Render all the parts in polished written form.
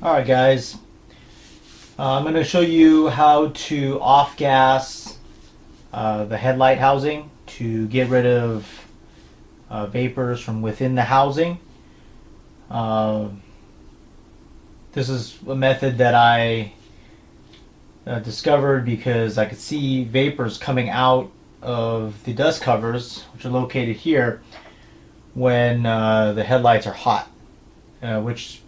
Alright guys, I'm going to show you how to off-gas the headlight housing to get rid of vapors from within the housing. This is a method that I discovered because I could see vapors coming out of the dust covers, which are located here, when the headlights are hot. Which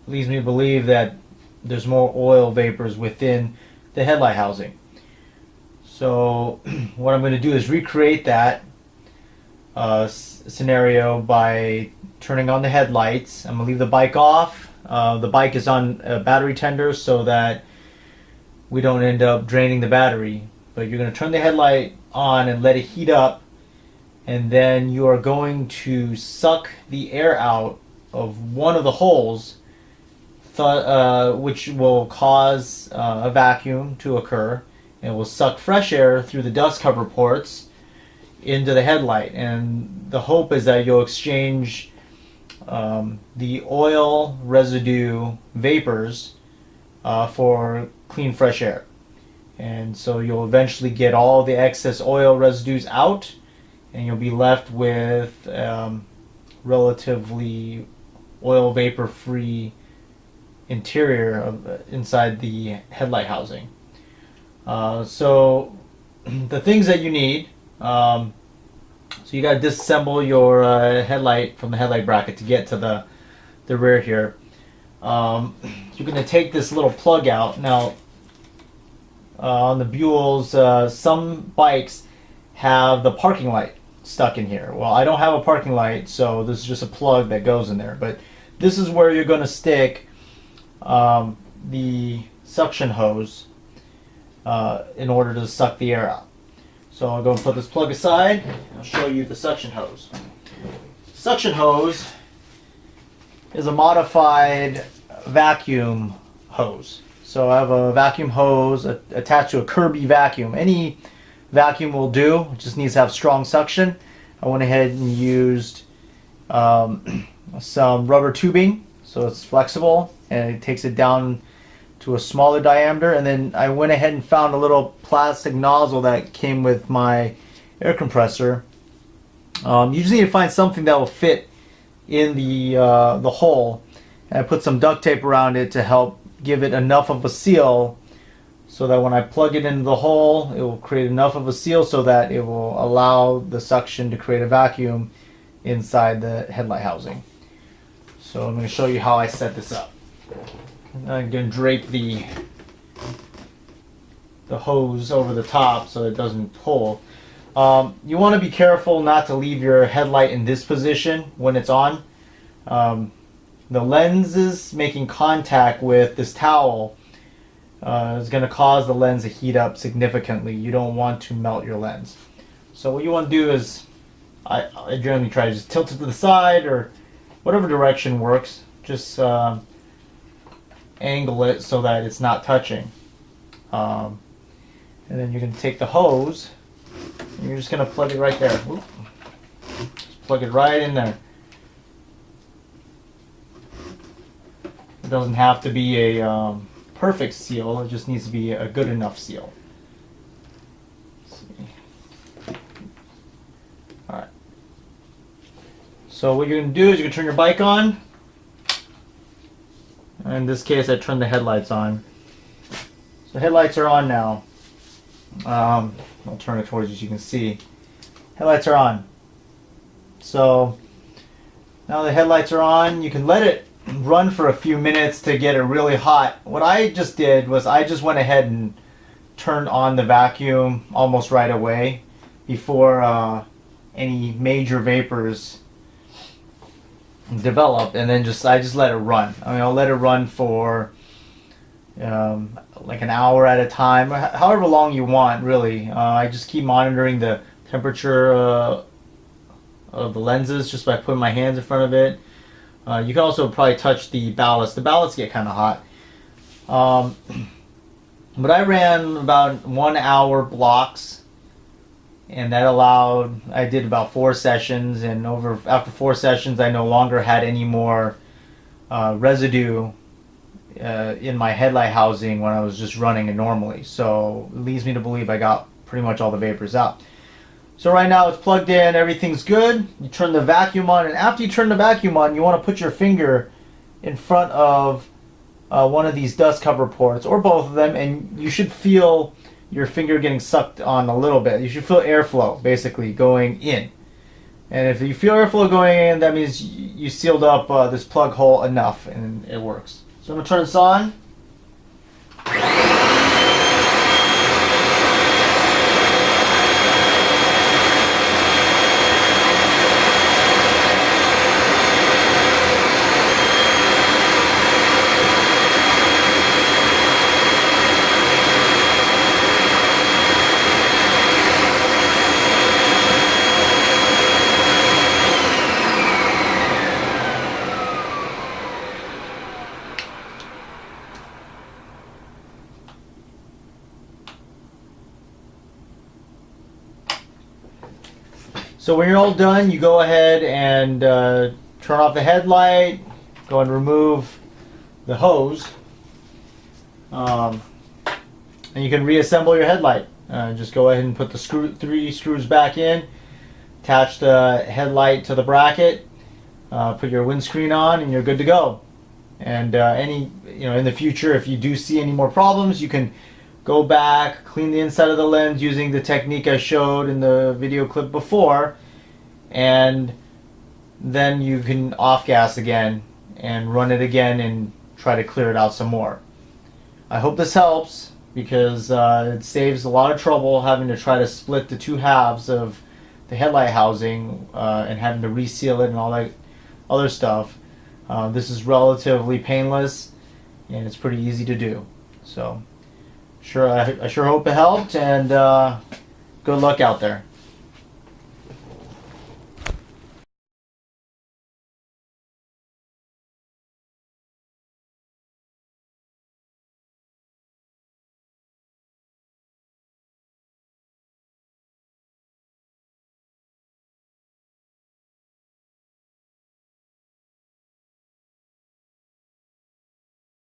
leads me to believe that there's more oil vapors within the headlight housing. So what I'm going to do is recreate that scenario by turning on the headlights. I'm going to leave the bike off. The bike is on a battery tender so that we don't end up draining the battery. But you're going to turn the headlight on and let it heat up, and then you are going to suck the air out of one of the holes, which will cause a vacuum to occur, and will suck fresh air through the dust cover ports into the headlight. And the hope is that you'll exchange the oil residue vapors for clean fresh air. And so you'll eventually get all the excess oil residues out, and you'll be left with relatively oil vapor free interior inside the headlight housing. So the things that you need, so you got to disassemble your headlight from the headlight bracket to get to the rear here. You're going to take this little plug out. Now on the Buells, some bikes have the parking light stuck in here. Well, I don't have a parking light, so this is just a plug that goes in there. But this is where you're going to stick the suction hose in order to suck the air out. So I'll go and put this plug aside. I'll show you the suction hose. Suction hose is a modified vacuum hose. So I have a vacuum hose attached to a Kirby vacuum. Any vacuum will do. It just needs to have strong suction. I went ahead and used some rubber tubing so it's flexible and it takes it down to a smaller diameter. And then I went ahead and found a little plastic nozzle that came with my air compressor. You just need to find something that will fit in the hole, and I put some duct tape around it to help give it enough of a seal so that when I plug it into the hole, it will create enough of a seal so that it will allow the suction to create a vacuum inside the headlight housing. So I'm going to show you how I set this up. I'm going to drape the hose over the top so it doesn't pull. You want to be careful not to leave your headlight in this position when it's on. The lenses making contact with this towel is going to cause the lens to heat up significantly. You don't want to melt your lens. So what you want to do is, I generally try to just tilt it to the side or whatever direction works. Just angle it so that it's not touching. And then you're going to take the hose and you're just going to plug it right there. Whoop. Just plug it right in there. It doesn't have to be a perfect seal, it just needs to be a good enough seal. Alright. So what you're going to do is you're going to turn your bike on. In this case I turned the headlights on. So headlights are on now. I'll turn it towards you so you can see. Headlights are on. So now the headlights are on. You can let it run for a few minutes to get it really hot. What I just did was I just went ahead and turned on the vacuum almost right away before any major vapors develop, and then I just let it run. I mean, I'll let it run for like an hour at a time, however long you want, really. I just keep monitoring the temperature of the lenses just by putting my hands in front of it. You can also probably touch the ballast. The ballasts get kind of hot. But I ran about 1 hour blocks, and that allowed, I did about 4 sessions, and after 4 sessions I no longer had any more residue in my headlight housing when I was just running it normally. So it leads me to believe I got pretty much all the vapors out. So right now it's plugged in, everything's good. You turn the vacuum on, and after you turn the vacuum on, you want to put your finger in front of one of these dust cover ports, or both of them, and you should feel your finger getting sucked on a little bit. You should feel airflow basically going in. And if you feel airflow going in, that means you sealed up this plug hole enough and it works. So I'm going to turn this on. So when you're all done, you go ahead and turn off the headlight, go and remove the hose, and you can reassemble your headlight. Just go ahead and put the three screws back in, attach the headlight to the bracket, put your windscreen on, and you're good to go. And in the future, if you do see any more problems, you can go back, clean the inside of the lens using the technique I showed in the video clip before, and then you can off gas again and run it again and try to clear it out some more. I hope this helps, because it saves a lot of trouble having to try to split the two halves of the headlight housing and having to reseal it and all that other stuff. This is relatively painless and it's pretty easy to do. So I sure hope it helped, and good luck out there.